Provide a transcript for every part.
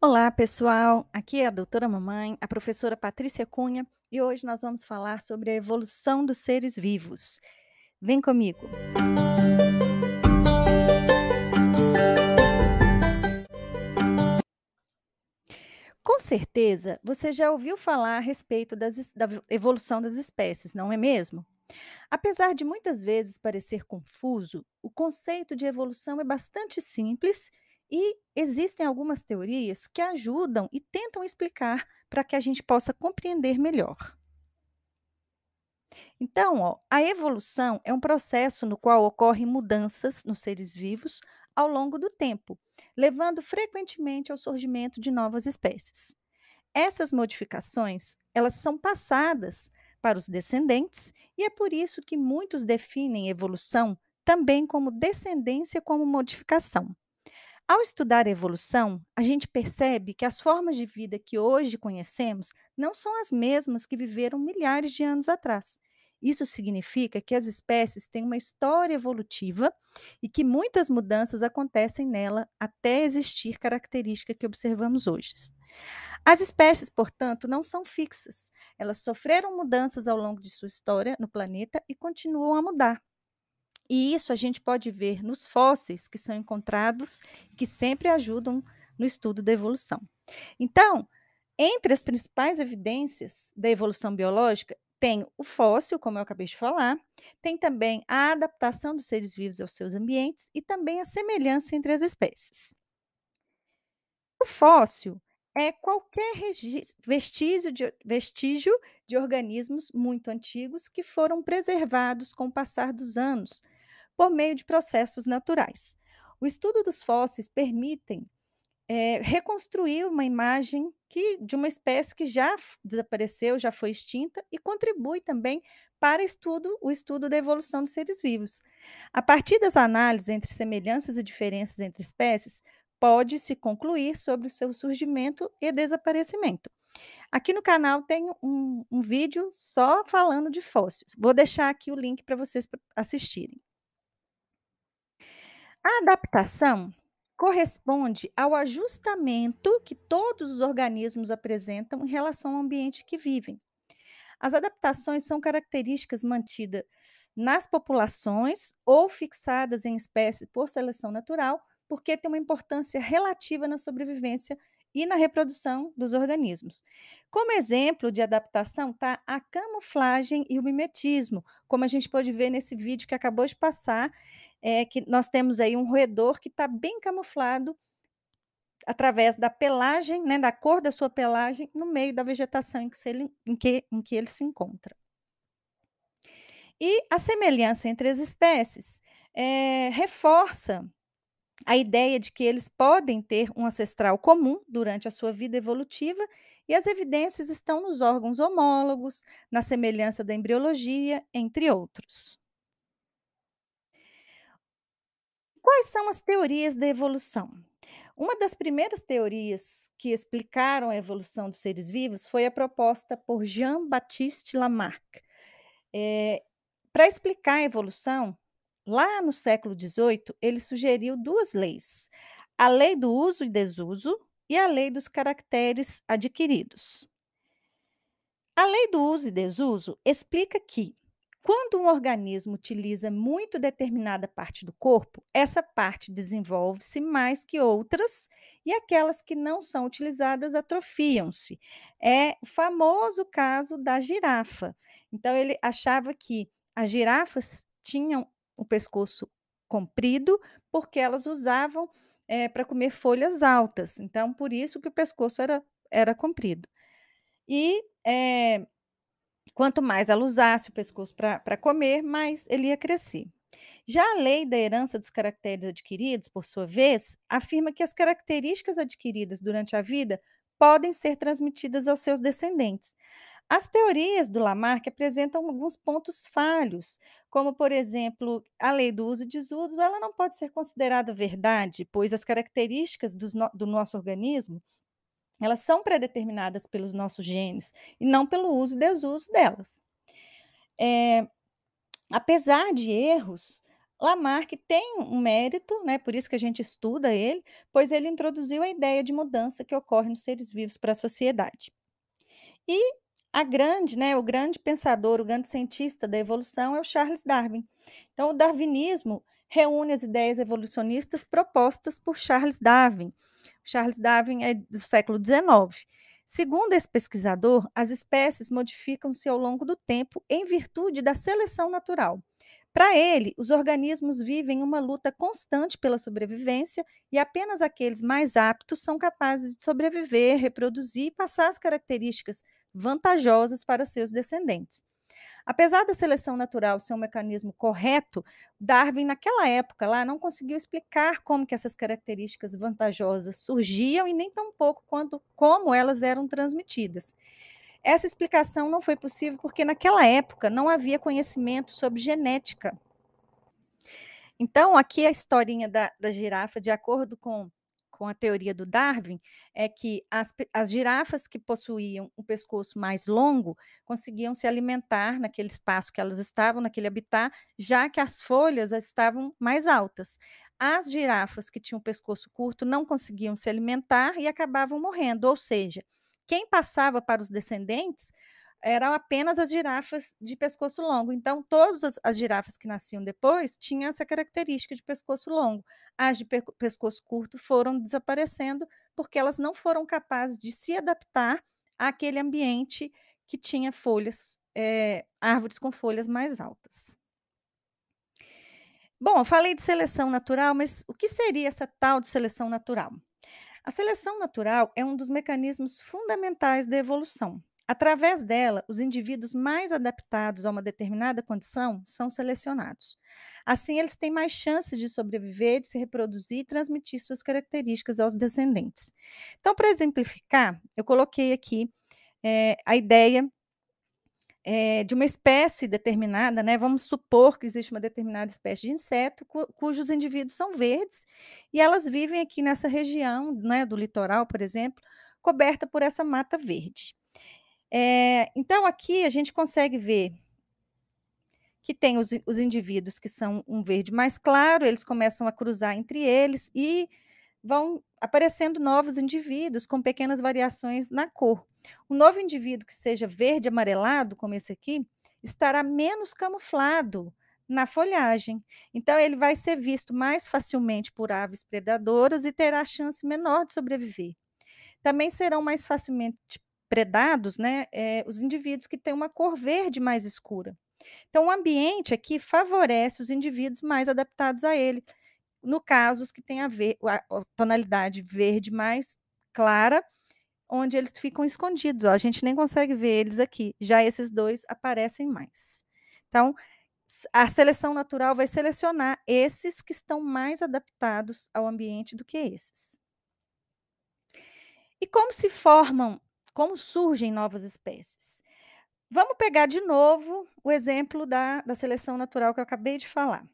Olá, pessoal. Aqui é a doutora Mamãe, a professora Patrícia Cunha, e hoje nós vamos falar sobre a evolução dos seres vivos. Vem comigo. Com certeza, você já ouviu falar a respeito da evolução das espécies, não é mesmo? Apesar de muitas vezes parecer confuso, o conceito de evolução é bastante simples e existem algumas teorias que ajudam e tentam explicar para que a gente possa compreender melhor. Então, ó, a evolução é um processo no qual ocorrem mudanças nos seres vivos ao longo do tempo, levando frequentemente ao surgimento de novas espécies. Essas modificações, elas são passadas para os descendentes e é por isso que muitos definem evolução também como descendência como modificação. Ao estudar a evolução, a gente percebe que as formas de vida que hoje conhecemos não são as mesmas que viveram milhares de anos atrás. Isso significa que as espécies têm uma história evolutiva e que muitas mudanças acontecem nela até existir característica que observamos hoje. As espécies, portanto, não são fixas. Elas sofreram mudanças ao longo de sua história no planeta e continuam a mudar. E isso a gente pode ver nos fósseis que são encontrados, que sempre ajudam no estudo da evolução. Então, entre as principais evidências da evolução biológica, tem o fóssil, como eu acabei de falar, tem também a adaptação dos seres vivos aos seus ambientes e também a semelhança entre as espécies. O fóssil é qualquer vestígio de organismos muito antigos que foram preservados com o passar dos anos por meio de processos naturais. O estudo dos fósseis permitem reconstruir uma imagem de uma espécie que já desapareceu, já foi extinta, e contribui também para o estudo da evolução dos seres vivos. A partir das análises entre semelhanças e diferenças entre espécies, pode-se concluir sobre o seu surgimento e desaparecimento. Aqui no canal tem um vídeo só falando de fósseis. Vou deixar aqui o link para vocês assistirem. A adaptação corresponde ao ajustamento que todos os organismos apresentam em relação ao ambiente que vivem. As adaptações são características mantidas nas populações ou fixadas em espécies por seleção natural, porque tem uma importância relativa na sobrevivência e na reprodução dos organismos. Como exemplo de adaptação está a camuflagem e o mimetismo, como a gente pode ver nesse vídeo que acabou de passar, que nós temos aí um roedor que está bem camuflado através da pelagem, né, da cor da sua pelagem, no meio da vegetação em que ele se encontra. E a semelhança entre as espécies reforça a ideia de que eles podem ter um ancestral comum durante a sua vida evolutiva, e as evidências estão nos órgãos homólogos, na semelhança da embriologia, entre outros. Quais são as teorias da evolução? Uma das primeiras teorias que explicaram a evolução dos seres vivos foi a proposta por Jean-Baptiste Lamarck. Para explicar a evolução, lá no século XVIII, ele sugeriu duas leis: a lei do uso e desuso e a lei dos caracteres adquiridos. A lei do uso e desuso explica que, quando um organismo utiliza muito determinada parte do corpo, essa parte desenvolve-se mais que outras e aquelas que não são utilizadas atrofiam-se. É o famoso caso da girafa. Então, ele achava que as girafas tinham o pescoço comprido porque elas usavam para comer folhas altas. Então, por isso que o pescoço era comprido. E quanto mais ela usasse o pescoço para comer, mais ele ia crescer. Já a lei da herança dos caracteres adquiridos, por sua vez, afirma que as características adquiridas durante a vida podem ser transmitidas aos seus descendentes. As teorias do Lamarck apresentam alguns pontos falhos, como, por exemplo, a lei do uso e desuso, ela não pode ser considerada verdade, pois as características do nosso organismo elas são pré-determinadas pelos nossos genes e não pelo uso e desuso delas. Eh, Apesar de erros, Lamarck tem um mérito, né, por isso que a gente estuda ele, pois ele introduziu a ideia de mudança que ocorre nos seres vivos para a sociedade. E o grande pensador, o grande cientista da evolução é o Charles Darwin. Então, o darwinismo reúne as ideias evolucionistas propostas por Charles Darwin. Charles Darwin é do século XIX. Segundo esse pesquisador, as espécies modificam-se ao longo do tempo em virtude da seleção natural. Para ele, os organismos vivem uma luta constante pela sobrevivência e apenas aqueles mais aptos são capazes de sobreviver, reproduzir e passar as características vantajosas para seus descendentes. Apesar da seleção natural ser um mecanismo correto, Darwin, naquela época lá, não conseguiu explicar como que essas características vantajosas surgiam e nem tampouco como elas eram transmitidas. Essa explicação não foi possível porque naquela época não havia conhecimento sobre genética. Então, aqui a historinha da girafa, de acordo com a teoria do Darwin, é que as girafas que possuíam um pescoço mais longo conseguiam se alimentar naquele espaço que elas estavam, naquele habitat, já que as folhas estavam mais altas. As girafas que tinham o pescoço curto não conseguiam se alimentar e acabavam morrendo, ou seja, quem passava para os descendentes eram apenas as girafas de pescoço longo. Então, todas as girafas que nasciam depois tinham essa característica de pescoço longo. As de pescoço curto foram desaparecendo porque elas não foram capazes de se adaptar àquele ambiente que tinha folhas, árvores com folhas mais altas. Bom, eu falei de seleção natural, mas o que seria essa tal de seleção natural? A seleção natural é um dos mecanismos fundamentais da evolução. Através dela, os indivíduos mais adaptados a uma determinada condição são selecionados. Assim, eles têm mais chances de sobreviver, de se reproduzir e transmitir suas características aos descendentes. Então, para exemplificar, eu coloquei aqui a ideia de uma espécie determinada, né? Vamos supor que existe uma determinada espécie de inseto cujos indivíduos são verdes e elas vivem aqui nessa região, né, do litoral, por exemplo, coberta por essa mata verde. Então, aqui a gente consegue ver que tem os indivíduos que são um verde mais claro, eles começam a cruzar entre eles e vão aparecendo novos indivíduos com pequenas variações na cor. O novo indivíduo que seja verde amarelado, como esse aqui, estará menos camuflado na folhagem. Então, ele vai ser visto mais facilmente por aves predadoras e terá chance menor de sobreviver. Também serão mais facilmente predados, né, os indivíduos que têm uma cor verde mais escura. Então, o ambiente aqui favorece os indivíduos mais adaptados a ele, no caso, os que têm a tonalidade verde mais clara, onde eles ficam escondidos, ó, a gente nem consegue ver eles aqui, já esses 2 aparecem mais. Então, a seleção natural vai selecionar esses que estão mais adaptados ao ambiente do que esses. E como surgem novas espécies? Vamos pegar de novo o exemplo da seleção natural que eu acabei de falar.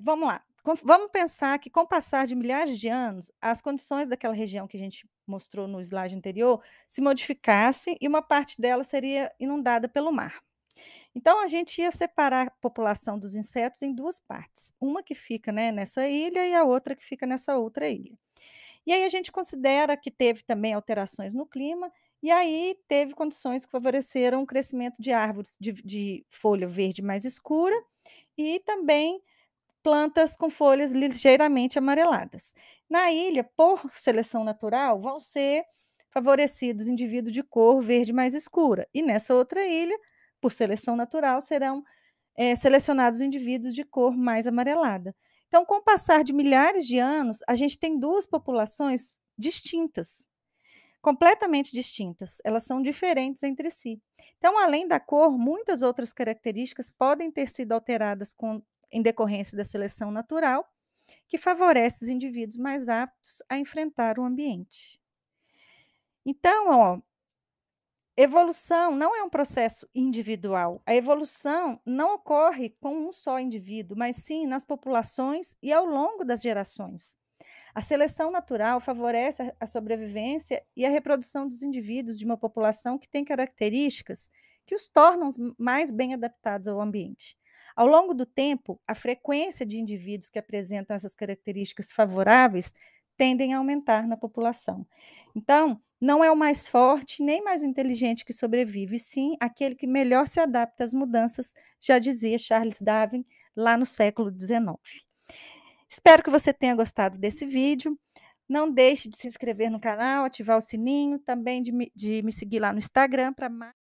Vamos lá. Vamos pensar que, com o passar de milhares de anos, as condições daquela região que a gente mostrou no slide anterior se modificassem e uma parte dela seria inundada pelo mar. Então, a gente ia separar a população dos insetos em duas partes, uma que fica, né, nessa ilha e a outra que fica nessa outra ilha. E aí a gente considera que teve também alterações no clima, e aí teve condições que favoreceram o crescimento de árvores de folha verde mais escura e também plantas com folhas ligeiramente amareladas. Na ilha, por seleção natural, vão ser favorecidos indivíduos de cor verde mais escura, e nessa outra ilha, por seleção natural, serão selecionados indivíduos de cor mais amarelada. Então, com o passar de milhares de anos, a gente tem duas populações distintas, completamente distintas, elas são diferentes entre si. Então, além da cor, muitas outras características podem ter sido alteradas em decorrência da seleção natural, que favorece os indivíduos mais aptos a enfrentar o ambiente. Então, ó, evolução não é um processo individual. A evolução não ocorre com um só indivíduo, mas sim nas populações e ao longo das gerações. A seleção natural favorece a sobrevivência e a reprodução dos indivíduos de uma população que tem características que os tornam mais bem adaptados ao ambiente. Ao longo do tempo, a frequência de indivíduos que apresentam essas características favoráveis tendem a aumentar na população. Então, não é o mais forte nem mais o inteligente que sobrevive, sim aquele que melhor se adapta às mudanças, já dizia Charles Darwin lá no século XIX. Espero que você tenha gostado desse vídeo. Não deixe de se inscrever no canal, ativar o sininho, também de me seguir lá no Instagram para mais